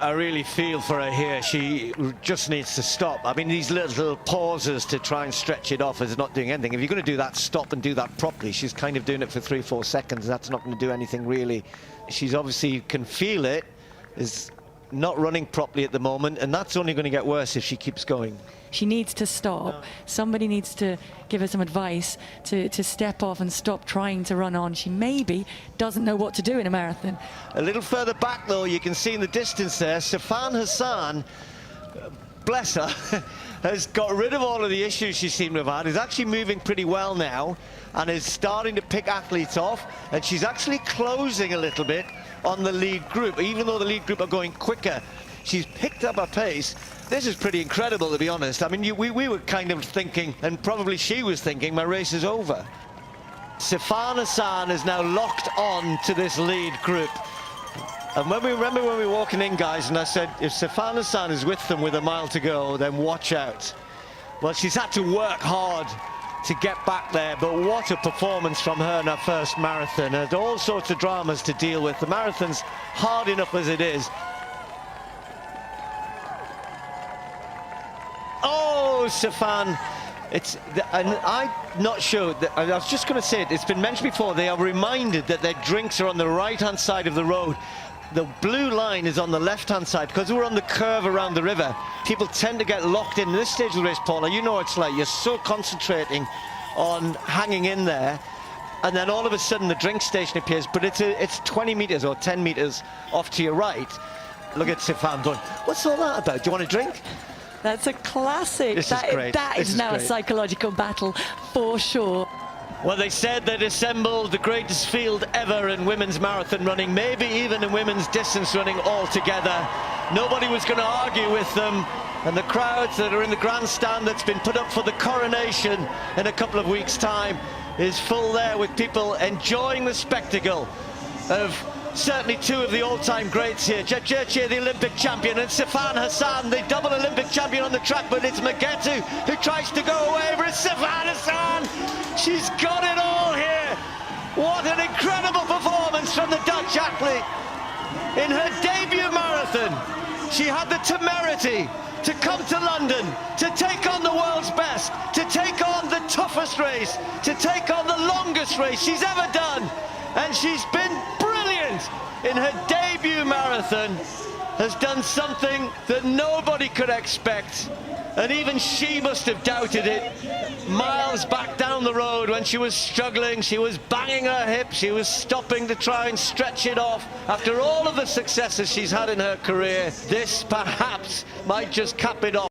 I really feel for her here. She just needs to stop. I mean, these little pauses to try and stretch it off is not doing anything. If you're going to do that, stop and do that properly. She's kind of doing it for 3-4 seconds. That's not going to do anything really. She's obviously can feel it, is not running properly at the moment, and that's only going to get worse if she keeps going. She needs to stop. Somebody needs to give her some advice to step off and stop trying to run on. She maybe doesn't know what to do in a marathon. A little further back, though, you can see in the distance there, Sifan Hassan, bless her, has got rid of all of the issues she seemed to have had, is actually moving pretty well now, and is starting to pick athletes off, and she's actually closing a little bit on the lead group. Even though the lead group are going quicker, she's picked up her pace. This is pretty incredible, to be honest. I mean, we were kind of thinking, and probably she was thinking, my race is over. Sifan Hassan is now locked on to this lead group. And remember when we were walking in, guys, and I said, if Sifan Hassan is with them with a mile to go, then watch out. Well, she's had to work hard to get back there, but what a performance from her in her first marathon. And all sorts of dramas to deal with. The marathon's hard enough as it is. Oh, Sifan, and I'm not sure, I was just going to say it, it's been mentioned before, they are reminded that their drinks are on the right-hand side of the road. The blue line is on the left-hand side, because we're on the curve around the river. People tend to get locked in this stage of the race, Paula. You know what it's like, you're so concentrating on hanging in there, and then all of a sudden the drink station appears, but it's 20 meters or 10 meters off to your right. Look at Sifan going, what's all that about? Do you want a drink? That's a classic. This is great. That is now a psychological battle for sure. Well, they said they'd assembled the greatest field ever in women's marathon running, maybe even in women's distance running altogether. Nobody was going to argue with them, and the crowds that are in the grandstand that's been put up for the coronation in a couple of weeks' time is full there, with people enjoying the spectacle of certainly two of the all-time greats here. Jet, the Olympic champion, and Sifan Hassan, the double Olympic champion on the track, but it's Magetu who tries to go away, but it's Sifan Hassan. She's got it all here. What an incredible performance from the Dutch athlete. In her debut marathon, she had the temerity to come to London, to take on the world's best, to take on the toughest race, to take on the longest race she's ever done. And she's been brilliant in her debut marathon, has done something that nobody could expect. And even she must have doubted it. Miles back down the road when she was struggling, she was banging her hip, she was stopping to try and stretch it off. After all of the successes she's had in her career, this perhaps might just cap it off.